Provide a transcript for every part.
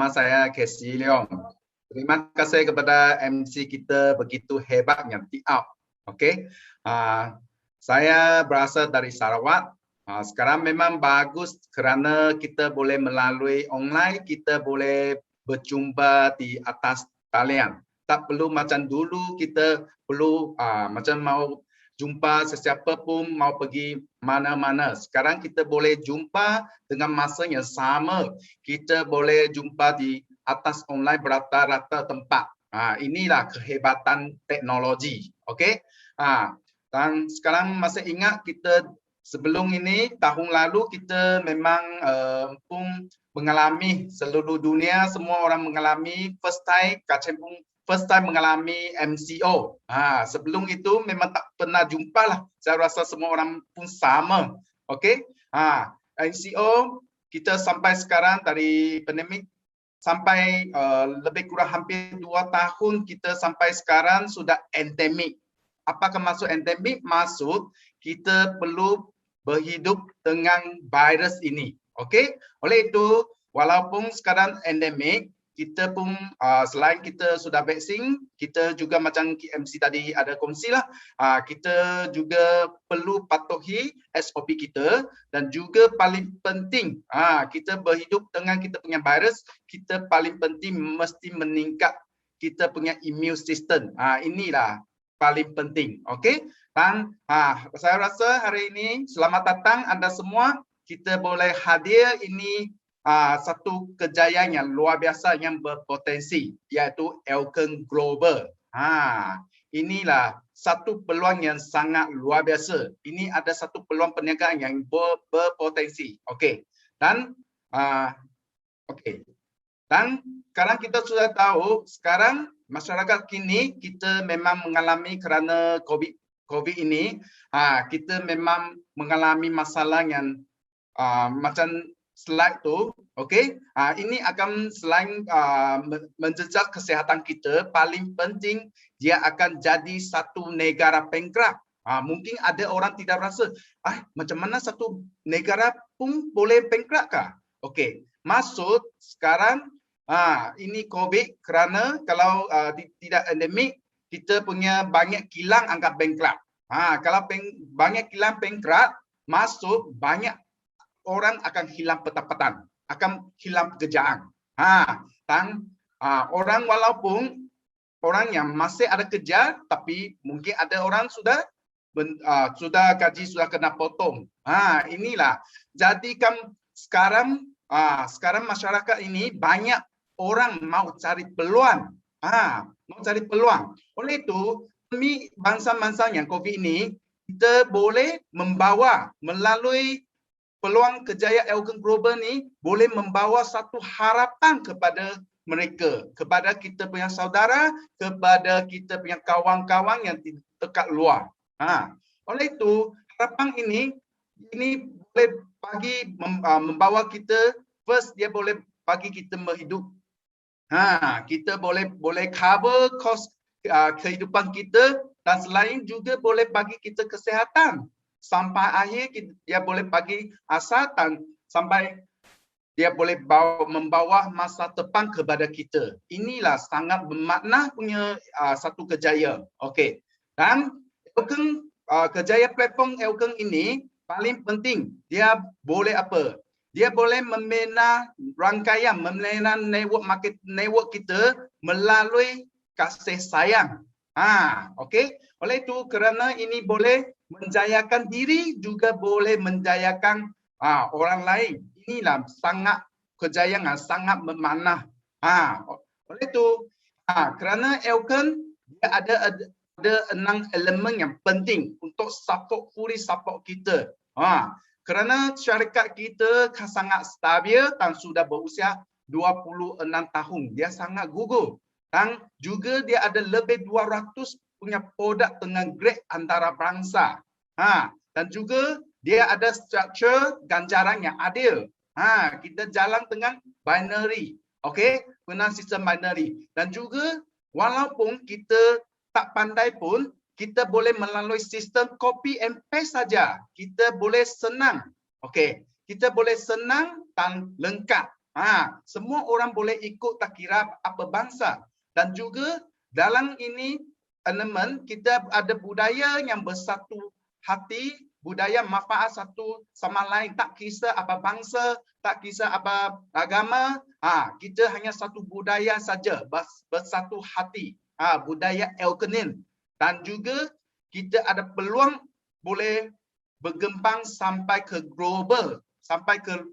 Nama saya Casey Leong. Terima kasih kepada MC kita begitu hebatnya, Tiap. Okey. Saya berasal dari Sarawak. Sekarang memang bagus kerana kita boleh melalui online, kita boleh berjumpa di atas talian. Tak perlu macam dulu kita perlu macam mau jumpa sesiapa pun mau pergi mana-mana. Sekarang kita boleh jumpa dengan masa yang sama. Kita boleh jumpa di atas online berata-rata tempat. Inilah kehebatan teknologi. Okey. Dan sekarang masih ingat kita sebelum ini tahun lalu kita memang pun mengalami seluruh dunia semua orang mengalami first time mengalami MCO. Sebelum itu memang tak pernah jumpa lah. Saya rasa semua orang pun sama. Okey. MCO kita sampai sekarang dari pandemik sampai lebih kurang hampir 2 tahun kita sampai sekarang sudah endemik. Apakah maksud endemik? Maksud kita perlu berhidup dengan virus ini. Okey. Oleh itu, walaupun sekarang endemik, kita pun selain kita sudah vaksin, kita juga macam MC tadi ada kongsi lah, kita juga perlu patuhi SOP kita dan juga paling penting kita berhidup dengan kita punya virus, kita paling penting mesti meningkat kita punya immune system. Inilah paling penting. Okey. Dan saya rasa hari ini selamat datang anda semua. Kita boleh hadir ini satu kejayaan yang luar biasa yang berpotensi, iaitu Elkern Global. Inilah satu peluang yang sangat luar biasa. Ini ada satu peluang perniagaan yang berpotensi. Okey. Dan okey. Dan sekarang kita sudah tahu, sekarang masyarakat kini kita memang mengalami kerana COVID ini, kita memang mengalami masalah yang macam slide tu, okey. Ini akan selain menjejak kesihatan kita, paling penting dia akan jadi satu negara bankrupt. Mungkin ada orang tidak rasa, macam mana satu negara pun boleh bankrupt kah? Okey. Maksud sekarang ini COVID kerana kalau tidak endemik, kita punya banyak kilang anggap bankrupt. Kalau banyak kilang bankrupt, maksud banyak orang akan hilang pendapatan, akan hilang pekerjaan. Dan orang walaupun orang yang masih ada kerja, tapi mungkin ada orang sudah gaji sudah kena potong. Inilah. Jadi kan sekarang masyarakat ini banyak orang mau cari peluang. Mau cari peluang. Oleh itu, kami bangsa-bangsa yang COVID ini, kita boleh membawa melalui peluang kejayaan Elkern Global ni boleh membawa satu harapan kepada mereka, kepada kita punya saudara, kepada kita punya kawan-kawan yang dekat luar. Oleh itu, harapan ini boleh bagi membawa kita, first dia boleh bagi kita berhidup. Kita boleh cover kos kehidupan kita dan selain juga boleh bagi kita kesihatan. Sampai akhir dia boleh bagi asa dan sampai dia boleh membawa masa depan kepada kita. Inilah sangat bermakna punya satu kejayaan. Okey. Dan Elkern kejayaan platform Elkern ini paling penting. Dia boleh apa? Dia boleh membina rangkaian, membina network kita melalui kasih sayang. Okey. Oleh itu kerana ini boleh menjayakan diri juga boleh menjayakan orang lain. Inilah sangat kejayaan sangat bermakna. Oleh itu kerana Elkern dia ada 6 elemen yang penting untuk fully support kita. Kerana syarikat kita sangat stabil dan sudah berusia 26 tahun. Dia sangat gugur. Dan juga dia ada lebih 200 punya produk dengan grade antarabangsa. Dan juga dia ada struktur ganjaran yang adil. Kita jalan dengan binary. Okey, guna sistem binary. Dan juga walaupun kita tak pandai pun, kita boleh melalui sistem copy and paste saja. Kita boleh senang. Okey, kita boleh senang dan lengkap. Semua orang boleh ikut, tak kira apa bangsa. Dan juga dalam ini elemen kita ada budaya yang bersatu hati, budaya manfaat satu sama lain, tak kisah apa bangsa, tak kisah apa agama. Kita hanya satu budaya saja, bersatu hati. Budaya Elkenin. Dan juga kita ada peluang boleh berkembang sampai ke global, sampai ke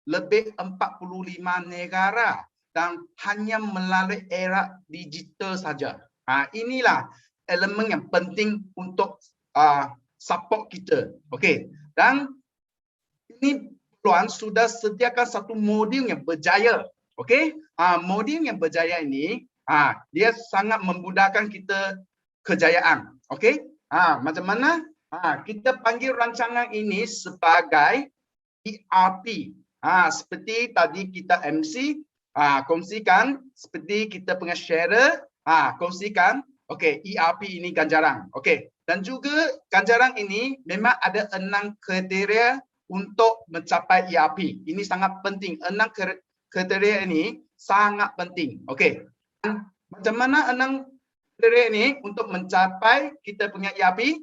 lebih 45 negara dan hanya melalui era digital saja. Inilah elemen yang penting untuk support kita. Okey. Dan ini Puan sudah sediakan satu modul yang berjaya. Okey. Modul yang berjaya ini dia sangat memudahkan kita kejayaan. Okey. Macam mana? Kita panggil rancangan ini sebagai ERP. Seperti tadi kita MC kongsikan, seperti kita punya sharer kongsikan. Okey, ERP ini ganjaran. Okey. Dan juga ganjaran ini memang ada 6 kriteria untuk mencapai ERP. Ini sangat penting. 6 kriteria ini sangat penting. Okey. Macam mana 6 kriteria ini untuk mencapai kita punya ERP?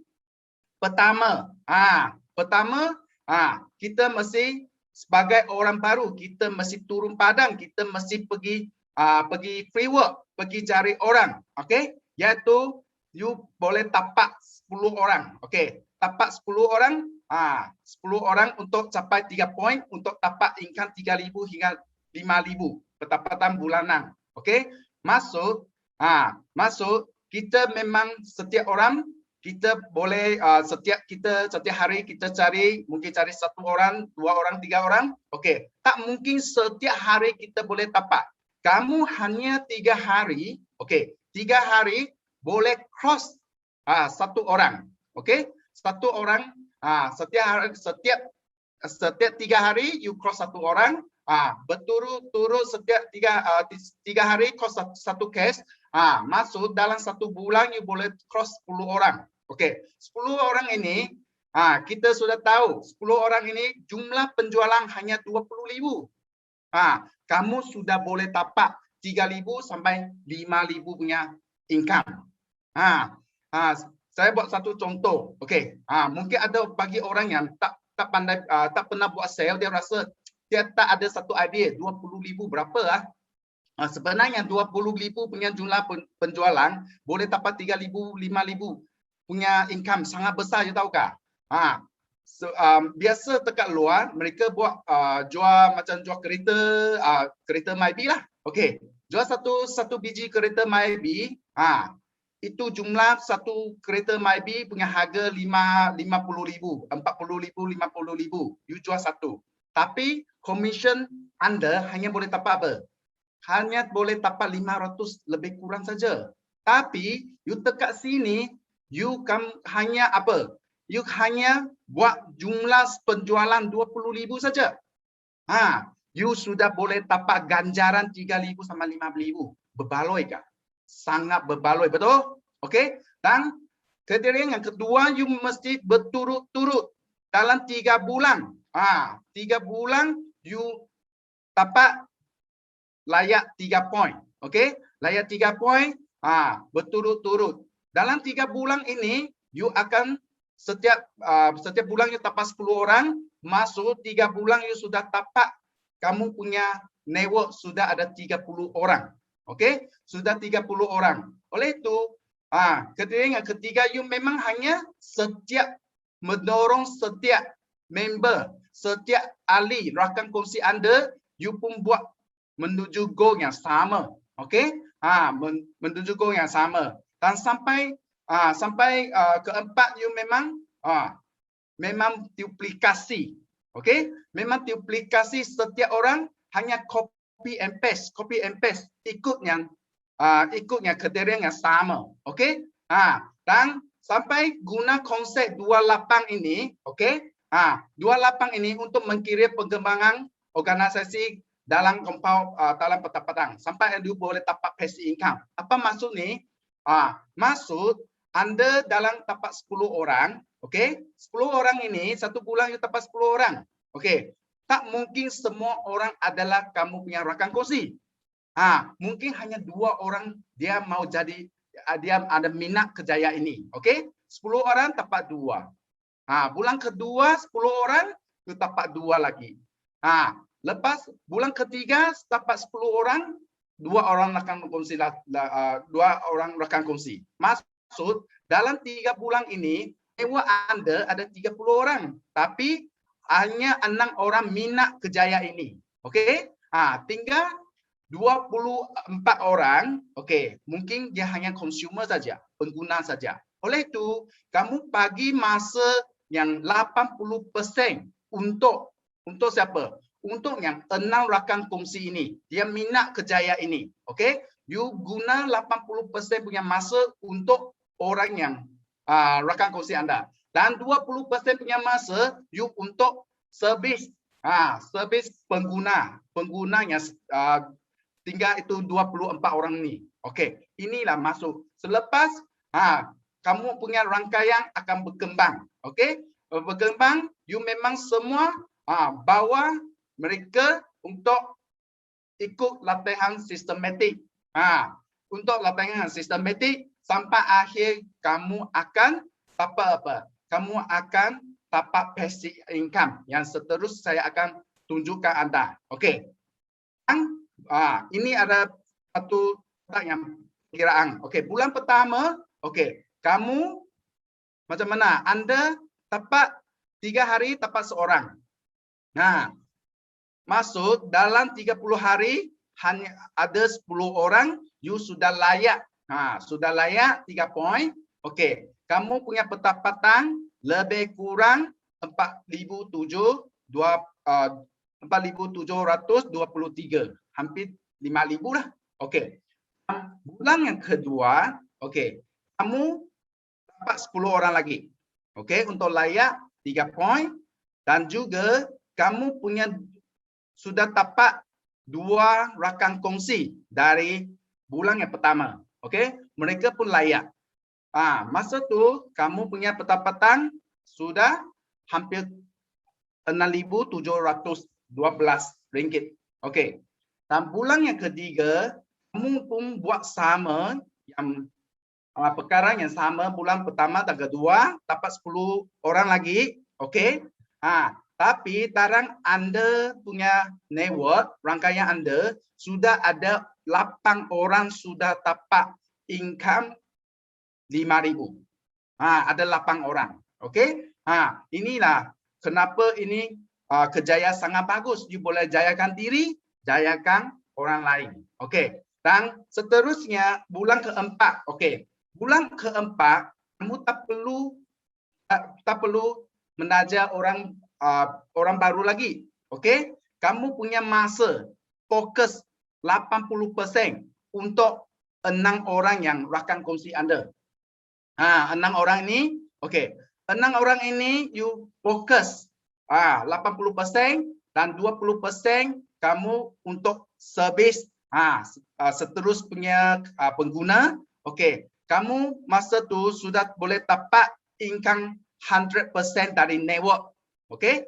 Pertama, kita mesti sebagai orang baru, kita mesti turun padang, kita mesti pergi free work, pergi cari orang. Okey, iaitu you boleh tapak 10 orang. Okey, tapak 10 orang, 10 orang untuk capai 3 poin untuk tapak income 3,000 hingga 5,000 pendapatan bulanan. Okey, masuk kita memang setiap orang kita boleh setiap hari kita cari, mungkin cari 1 orang, 2 orang, 3 orang. Okey, tak mungkin setiap hari kita boleh tapak. Kamu hanya 3 hari, okey, 3 hari boleh cross 1 orang. Okey, 1 orang setiap 3 hari you cross 1 orang. Berturut-turut setiap 3 hari cross 1 case. Masuk dalam 1 bulan you boleh cross 10 orang. Okey, 10 orang ini kita sudah tahu 10 orang ini jumlah penjualan hanya 20,000. Kamu sudah boleh tapak 3,000 sampai 5,000 punya income. Saya buat satu contoh. Okey, mungkin ada bagi orang yang tak pandai, tak pernah buat sale, dia rasa dia tak ada satu idea 20,000 berapa sebenarnya 20,000 punya jumlah penjualan boleh tapak 3,000, 5,000 punya income sangat besar, you tahu kah? Biasa dekat luar mereka buat jual macam jual kereta Mybi lah. Okey, jual satu biji kereta Mybi, itu jumlah satu kereta Mybi punya harga 50,000, 40,000, 50,000. You jual satu. Tapi commission anda hanya boleh tapak apa? Hanya boleh tapak 500 lebih kurang saja. Tapi you dekat sini you hanya apa? You hanya buat jumlah penjualan 20,000 saja. You sudah boleh tapak ganjaran 3,000 sampai 5,000. Berbaloi kah? Sangat berbaloi, betul? Okey. Dan kriteria yang kedua, you mesti berturut-turut dalam 3 bulan. 3 bulan you tapak layak 3 poin. Okey? Layak 3 poin, berturut-turut. Dalam 3 bulan ini, you akan setiap bulan you tapak 10 orang, masuk 3 bulan you sudah tapak, kamu punya network sudah ada 30 orang. Okey? Sudah 30 orang. Oleh itu, kriteria yang ketiga, you memang hanya mendorong setiap member, setiap ahli rakan kongsi anda, you pun buat menuju goal yang sama. Okey? Menuju goal yang sama. Dan sampai keempat, you memang duplikasi. Okey? Memang duplikasi setiap orang hanya copy and paste, ikutnya kriteria yang sama. Okey? Dan sampai guna konsep 28 ini, okey? 28 ini untuk mengkira pengembangan organisasi dalam dalam pendapatan sampai anda boleh tapak passive income. Apa maksud ni? Maksud anda dalam tapak 10 orang, okey? 10 orang ini satu bulan you tapak 10 orang. Okey. Tak mungkin semua orang adalah kamu punya rakan kongsi. Mungkin hanya 2 orang dia mau jadi, dia ada minat kerjaya ini. Okey, 10 orang dapat 2. Bulan kedua 10 orang tu dapat 2 lagi. Lepas bulan ketiga dapat 10 orang, 2 orang rakan kongsi, 2 orang rakan kongsi. Maksud dalam 3 bulan ini sewa Anda ada 30 orang, tapi hanya 6 orang minat kerjaya ini. Okey? Tinggal 24 orang, okey, mungkin dia hanya consumer saja, pengguna saja. Oleh itu, kamu bagi masa yang 80% untuk siapa? Untuk yang 6 rakan kongsi ini. Dia minat kerjaya ini. Okey? You guna 80% punya masa untuk orang yang rakan kongsi Anda. Dan 20% punya masa you untuk servis. Servis pengguna yang tinggal itu 24 orang ni. Okey, inilah masuk. Selepas kamu punya rangkaian akan berkembang. Okey? Berkembang, you memang semua bawa mereka untuk ikut latihan sistematik. Untuk latihan sistematik sampai akhir kamu akan dapat apa? Kamu akan dapat passive income yang seterus saya akan tunjukkan Anda. Okey. Ini ada satu yang perkiraan. Okey, bulan pertama, okey, kamu macam mana? Anda dapat 3 hari dapat seorang. Maksud dalam 30 hari hanya ada 10 orang, you sudah layak. Sudah layak 3 poin. Okey, kamu punya pendapatan lebih kurang 4,723, hampir 5,000 lah. Okey. Bulan yang kedua, okey, kamu dapat 10 orang lagi. Okey, untuk layak 3 poin dan juga kamu punya sudah dapat 2 rakan kongsi dari bulan yang pertama. Okey, mereka pun layak. Masa tu kamu punya pendapatan sudah hampir 6,712 ringgit. Okey. Dan bulan yang ketiga kamu pun buat sama yang perkara yang sama bulan pertama dan kedua dapat 10 orang lagi. Okey. Tapi tarang Anda punya network, rangkaian Anda sudah ada 8 orang sudah dapat income 5,000. Ada 8 orang. Okey? Inilah kenapa ini kerjaya sangat bagus. You boleh jayakan diri, jayakan orang lain. Okey. Dan seterusnya bulan keempat. Okey. Bulan keempat kamu tak perlu menajar orang baru lagi. Okey? Kamu punya masa fokus 80% untuk 6 orang yang rakan kongsi Anda. 6 orang ini, okey. 6 orang ini you fokus 80% dan 20% kamu untuk servis seterus punya pengguna. Okey. Kamu masa tu sudah boleh dapat income 100% dari network. Okey?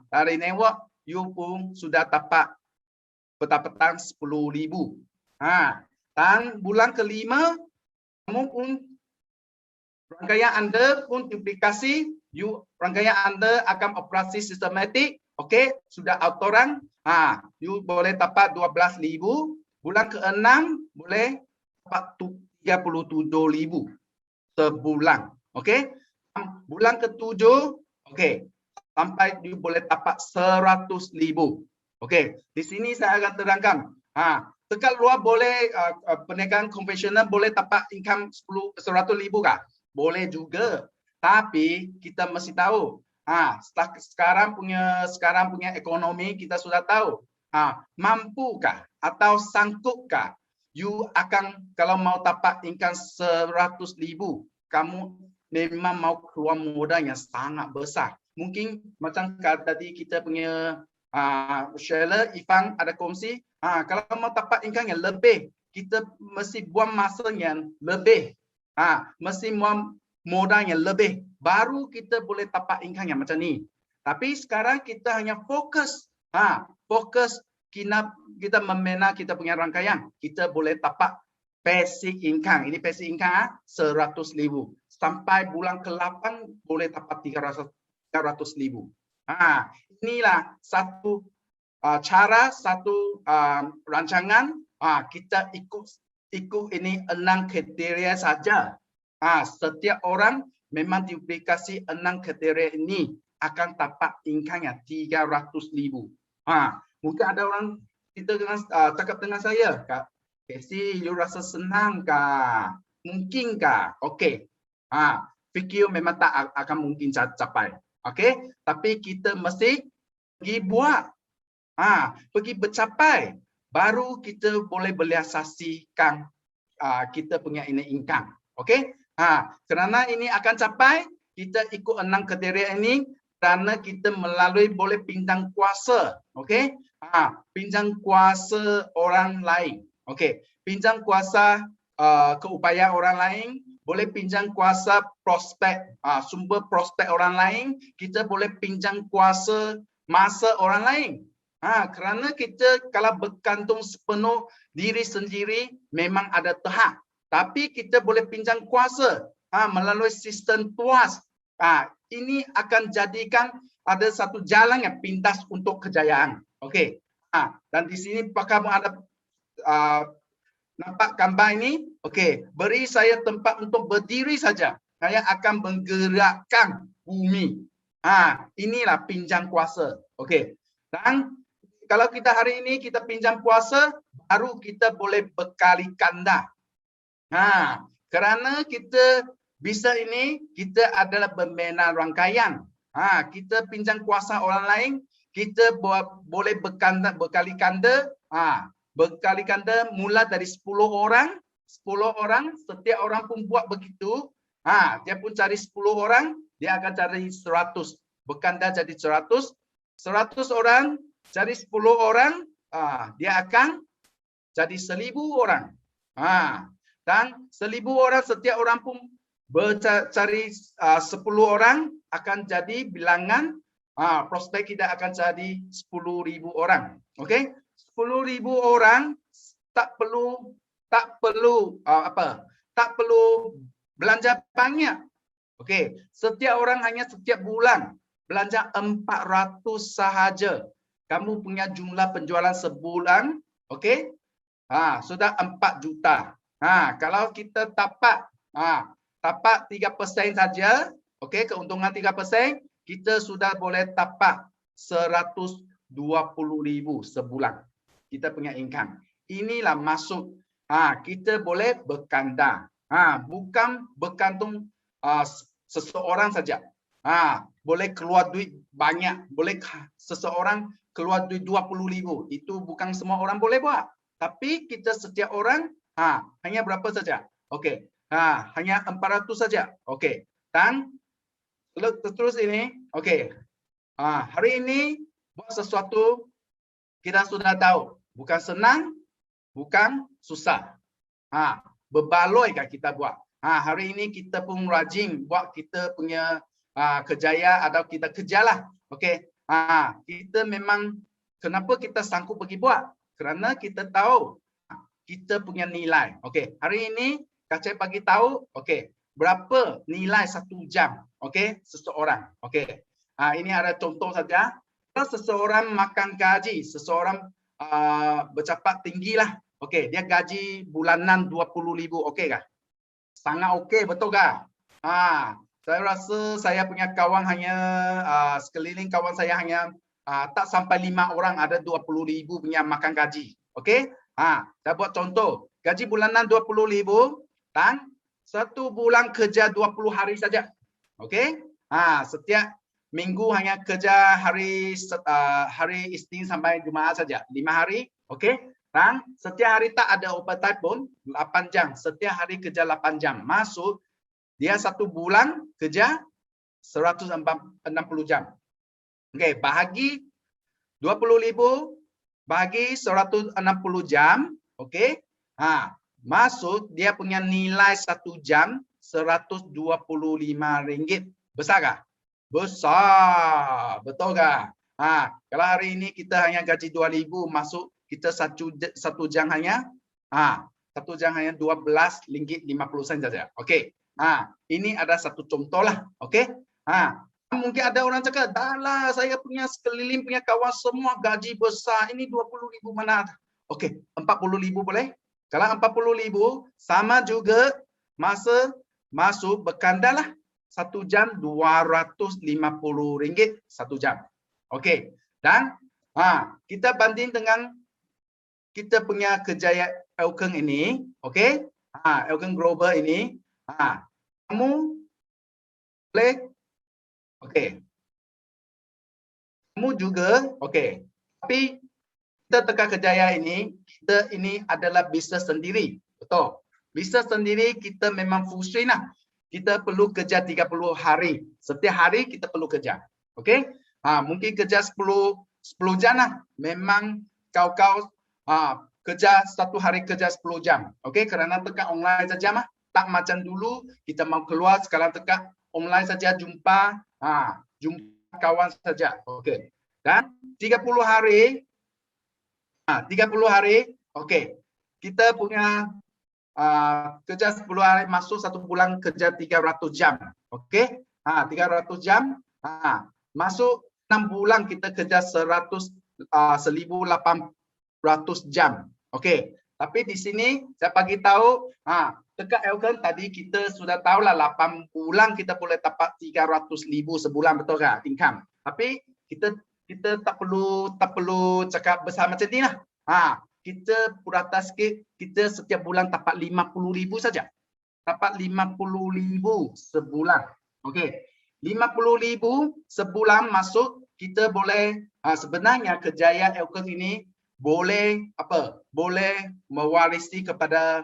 Dari network you pun sudah dapat pendapatan 10,000. Dan bulan kelima kamu pun rangkaian Anda pun duplikasi, rangkaian Anda akan operasi sistematik. Okey, sudah autoran. You boleh dapat 12,000. Bulan ke-6 boleh dapat 37,000 sebulan. Okey. Bulan ke-7, okey, sampai you boleh dapat 100,000. Okey, di sini saya akan terangkan. Dekat luar boleh perniagaan konvensional boleh dapat income 100,000 kah? Boleh juga. Tapi kita mesti tahu, sekarang punya ekonomi kita sudah tahu. Mampukah atau sanggupkah you akan kalau mau dapat income 100,000, kamu memang mau keluar modal yang sangat besar. Mungkin macam tadi kita punya Sheila, Ifan ada kongsi, kalau mau dapat income yang lebih, kita mesti buang masa yang lebih. Mesti buang modal yang lebih. Baru kita boleh dapat income yang macam ni. Tapi sekarang kita hanya fokus. Fokus kita membina kita punya rangkaian. Kita boleh tapak basic income. Ini basic income 100,000. Sampai bulan ke-8 boleh tapak 300,000. Inilah satu cara, satu rancangan. Kita ikut ini 6 kriteria saja. Setiap orang memang diberi 6 kriteria ini akan dapat income-nya 300,000. Mungkin ada orang kita cakap dengan saya, Kak Casey, you rasa senang kah? Mungkinkah? Okey. Fikir memang tak akan mungkin capai. Okey, tapi kita mesti pergi buat. Pergi bercapai. Baru kita boleh belasasikan kita punya ini income. Okey? Kerana ini akan capai, kita ikut 6 kriteria ini kerana kita melalui boleh pinjam kuasa. Okey? Pinjam kuasa orang lain. Okey, pinjam kuasa keupayaan orang lain, boleh pinjam kuasa prospek, sumber prospek orang lain, kita boleh pinjam kuasa masa orang lain. Kerana kita kalau bergantung sepenuh diri sendiri memang ada tahap. Tapi kita boleh pinjam kuasa melalui sistem TUAS. Ini akan jadikan ada satu jalan yang pintas untuk kejayaan. Okey. Dan di sini pakar ada nampak gambar ini? Okey, beri saya tempat untuk berdiri saja. Saya akan menggerakkan bumi. Inilah pinjam kuasa. Okey. Dan kalau kita hari ini kita pinjam kuasa, baru kita boleh berkali ganda. Kerana kita bisa ini, kita adalah membina rangkaian. Kita pinjam kuasa orang lain, kita boleh berkali ganda. Berkali ganda mula dari 10 orang. 10 orang, setiap orang pun buat begitu. Dia pun cari 10 orang, dia akan cari 100. Berganda jadi 100. 100 orang, cari 10 orang, dia akan jadi 1,000 orang. Dan 1,000 orang, setiap orang pun cari 10 orang, akan jadi bilangan prospek kita akan jadi 10,000 orang. Okey? 10,000 orang tak perlu belanja banyak. Okey, setiap orang hanya setiap bulan belanja 400 sahaja. Kamu punya jumlah penjualan sebulan, okey? Sudah 4 juta. Kalau kita tapak 3% saja, okey, keuntungan 3%, kita sudah boleh tapak 120,000 sebulan. Kita punya income. Inilah maksud kita boleh berganda. Bukan bergantung seseorang saja. Boleh keluar duit banyak. Boleh seseorang keluar duit 20,000. Itu bukan semua orang boleh buat. Tapi kita setiap orang hanya berapa saja? Okey. Hanya 400 saja. Okey. Dan terus ini, okey. Hari ini buat sesuatu kita sudah tahu. Bukan senang, bukan susah. Berbaloi kan kita buat. Hari ini kita pun rajin buat kita punya kejayaan atau kita kerjalah. Okey. Kita memang kenapa kita sanggup pergi buat? Kerana kita tahu kita punya nilai. Okey. Hari ini Kak Cik bagi tahu, okey, berapa nilai 1 jam, okey, seseorang. Okey. Ini ada contoh saja. Kalau seseorang makan gaji, seseorang bercapat tinggi lah. Okey, dia gaji bulanan 20,000, okey kah? Sangat okey, betul kah? Saya rasa saya punya kawan hanya sekeliling kawan saya hanya tak sampai 5 orang ada 20,000 punya makan gaji. Okey? Saya buat contoh. Gaji bulanan 20,000 dan 1 bulan kerja 20 hari saja. Okey? Setiap minggu hanya kerja hari Isnin sampai Jumaat saja, 5 hari, okey? Dan setiap hari tak ada overtime pun 8 jam. Setiap hari kerja 8 jam. Maksud dia 1 bulan kerja 160 jam. Okey, bahagi 20,000 bagi 160 jam, okey? Maksud dia punya nilai 1 jam RM125. Besar kah? besar. Betul tak? Kalau hari ini kita hanya gaji 2.000, masuk kita satu jam hanya 12.50 saja. Okey. Ini ada satu contoh lah. Okey. Mungkin ada orang cakap, dah lah saya punya sekeliling punya kawan semua gaji besar. Ini 20.000 mana? Okey, 40.000 boleh? Kalau 40.000 sama juga masa masuk berkandalah 1 jam RM250 1 jam. Okey. Dan kita banding dengan kita punya kerjaya Elkeng ini, okey? Elkeng Global ini, kamu boleh, okey. Kamu juga, okey. Tapi kita Tekak Kejaya ini, kita ini adalah bisnes sendiri, betul? Bisnes sendiri kita memang full strain lah. Kita perlu kerja 30 hari. Setiap hari kita perlu kerja, okey? Mungkin kerja 10 jam lah. Memang kau kerja satu hari kerja 10 jam. Okey, kerana Tekak online saja mah. Tak macam dulu kita mau keluar, sekarang Tekak online saja jumpa kawan saja. Okey. Dan 30 hari 30 hari, okey. Kita punya kerja 10 hari, masuk 1 bulan kerja 300 jam. Okey? 300 jam. Masuk 6 bulan kita kerja 1.800 jam. Okey. Tapi di sini saya bagi tahu, Tekak Elkeng tadi kita sudah tahulah 8 bulan kita boleh dapat 300.000 sebulan, betul tak income? Tapi kita tak perlu cakap besar macam ni lah. Kita purata sikit, kita setiap bulan dapat 50.000 saja. Dapat 50.000 sebulan. Okey. 50.000 sebulan masuk, kita boleh sebenarnya kerjaya Elkeng ini boleh boleh mewarisi kepada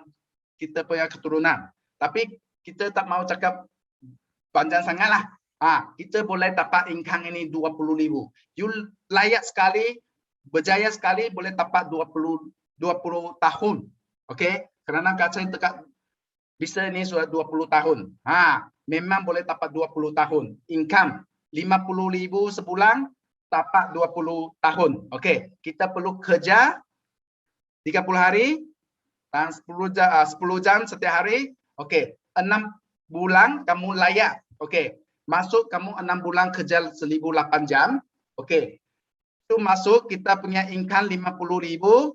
kita punya keturunan. Tapi kita tak mau cakap panjang sangatlah. Kita boleh dapat income ini 20.000. You layak sekali, berjaya sekali boleh dapat 20 tahun. Okey? Kerana saya Tekak bisa ini sudah 20 tahun. Memang boleh dapat 20 tahun. Income 50.000 sebulan dapat 20 tahun. Okey, kita perlu kerja 30 hari dan 10 jam setiap hari. Okey, 6 bulan kamu layak. Okey. Masuk kamu 6 bulan kerja 1.008 jam. Okey. Itu masuk kita punya income 50.000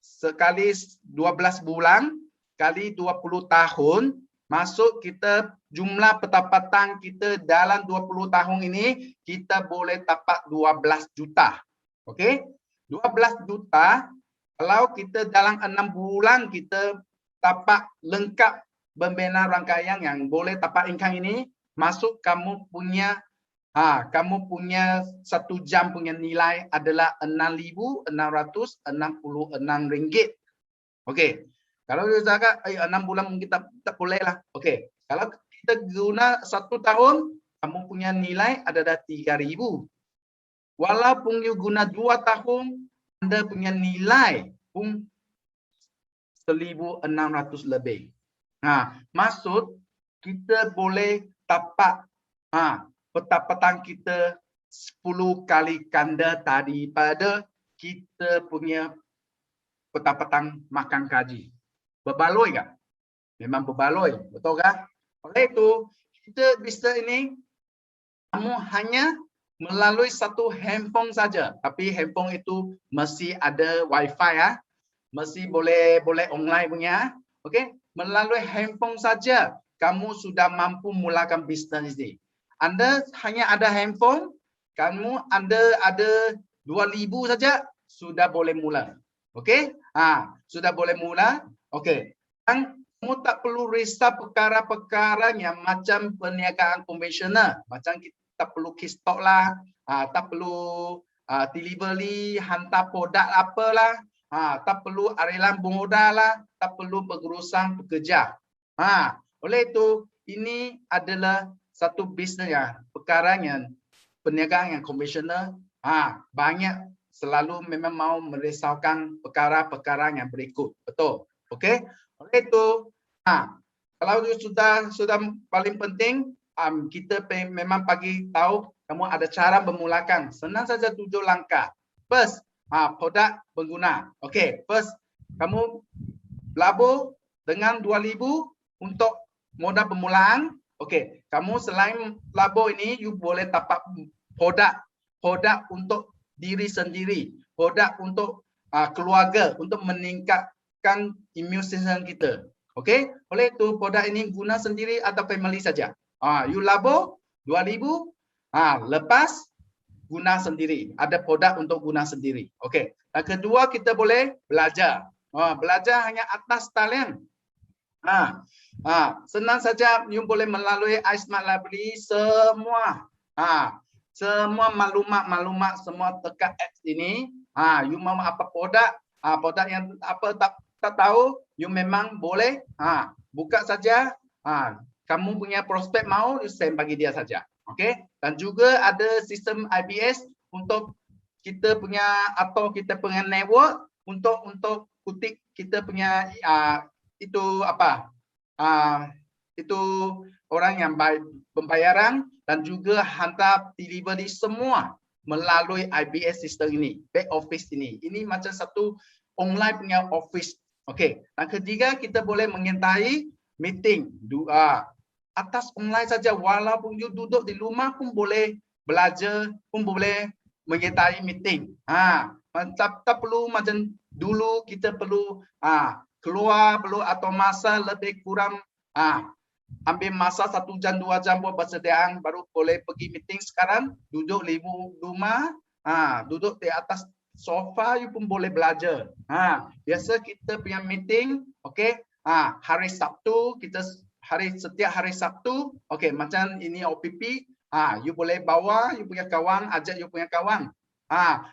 sekali 12 bulan kali 20 tahun. Masuk kita jumlah pendapatan kita dalam 20 tahun ini kita boleh dapat 12 juta. Okey? 12 juta kalau kita dalam 6 bulan kita dapat lengkap membina rangkaian yang boleh dapat income ini. Masuk kamu punya 1 jam punya nilai adalah RM6.666. Okey. Kalau dia cakap 6 bulan mungkin tak boleh lah. Okey. Kalau kita guna 1 tahun, kamu punya nilai adalah 3.000. Walaupun you guna 2 tahun, anda punya nilai pun 1.600 lebih. Maksud kita boleh dapat pendapatan kita 10 kali ganda daripada kita punya pendapatan makan gaji. Berbaloi tak? Memang berbaloi, betul tak? Oleh itu, kita bisa ini kamu hanya melalui satu handphone saja. Tapi handphone itu mesti ada wifi mesti boleh online punya. Okey, melalui handphone saja kamu sudah mampu mulakan bisnes ini. Anda hanya ada handphone, kamu ada 2.000 saja sudah boleh mula. Okey? Sudah boleh mula. Okey. Dan kamu tak perlu risau perkara-perkara yang macam perniagaan konvensional. Macam kita tak perlu key stock lah, tak perlu delivery, hantar produk apalah, tak perlu arilan modal lah, tak perlu berurusan pekerja. Oleh itu, ini adalah satu bisnes yang perkara yang perniagaan yang konvensional banyak selalu memang mau merisaukan perkara-perkara yang berikut. Betul. Okey. Oleh itu, kalau sudah paling penting kita memang bagi tahu kamu ada cara memulakan. Senang saja 7 langkah. First, produk pengguna. Okay, first kamu labur dengan 2,000 untuk modal permulaan. Okay, kamu selain labur ini, you boleh dapat produk untuk diri sendiri, produk untuk keluarga, untuk meningkatkan immune system kita. Okay, oleh itu produk ini guna sendiri atau family saja. You labur 2,000, lepas guna sendiri. Ada produk untuk guna sendiri. Okay. Dan kedua kita boleh belajar. Belajar hanya atas talian. Senang saja you boleh melalui iSmart Library semua. Semua maklumat semua dekat apps ini. You mau apa produk yang apa tak tahu, you memang boleh buka saja. Kamu punya prospek mau, you send bagi dia saja. Okay? Dan juga ada sistem IBS untuk kita punya atau kita punya network untuk kutip kita punya itu apa? Itu orang yang pembayaran dan juga hantar delivery semua melalui IBS sistem ini, back office ini. Ini macam satu online punya office. Okay. Dan ketiga kita boleh mengintai meeting atas online saja, walaupun you duduk di rumah pun boleh belajar, pun boleh menyertai meeting. Tak perlu macam dulu kita perlu keluar perlu atau masa lebih kurang ambil masa 1 jam 2 jam buat persediaan baru boleh pergi meeting. Sekarang duduk di rumah, duduk di atas sofa you pun boleh belajar. Biasa kita punya meeting, okay, hari Sabtu kita setiap hari Sabtu, okay, macam ini OPP, you boleh bawa you punya kawan, ajak you punya kawan.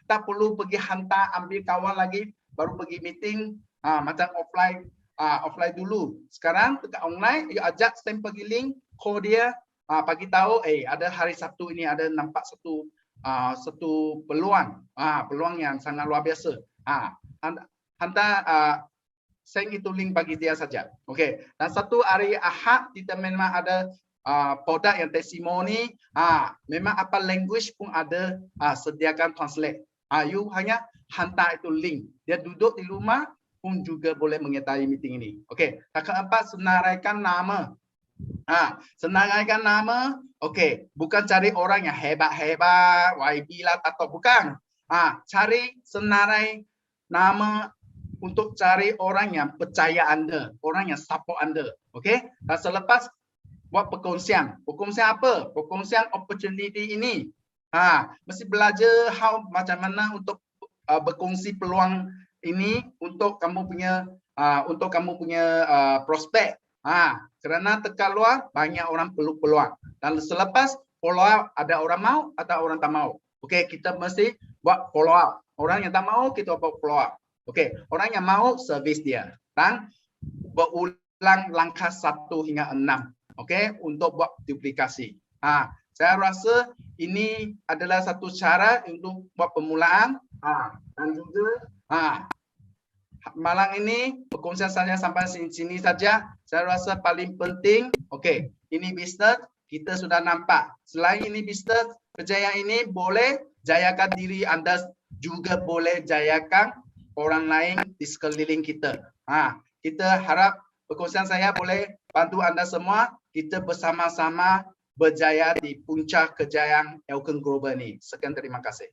Tak perlu pergi hantar ambil kawan lagi baru pergi meeting, macam offline dulu. Sekarang dekat online, you ajak send pergi link, call dia, bagi tahu ada hari Sabtu ini ada nampak satu peluang yang sangat luar biasa. Hantar send itu link bagi dia saja. Okey. Dan satu hari Ahad kita memang ada produk yang testimoni. Memang apa language pun ada sediakan translate. You hanya hantar itu link. Dia duduk di rumah pun juga boleh menyertai meeting ini. Okey. Dan keempat, senaraikan nama. Senaraikan nama. Okey. Bukan cari orang yang hebat-hebat, YB lah atau bukan. Cari senarai nama untuk cari orang yang percaya Anda, orang yang support Anda. Okey? Dan selepas buat perkongsian. Perkongsian apa? Perkongsian opportunity ini. Mesti belajar macam mana untuk berkongsi peluang ini untuk kamu punya prospek. Kerana tekan luar banyak orang perlu peluang. Dan selepas follow up ada orang mau atau orang tak mau. Okey, kita mesti buat follow up. Orang yang tak mau kita buat follow up. Okey, orang yang mau servis dia dan berulang langkah 1 hingga 6. Okey, untuk buat duplikasi. Saya rasa ini adalah satu cara untuk buat permulaan. Dan juga malam ini perkongsian saya sampai sini saja. Saya rasa paling penting, okey, ini bisnes kita sudah nampak. Selain ini bisnes, kejayaan ini boleh jayakan diri Anda, juga boleh jayakan orang lain di sekeliling kita. Kita harap perkongsian saya boleh bantu Anda semua. Kita bersama-sama berjaya di puncak kejayaan Elkon Global ini. Sekian, terima kasih.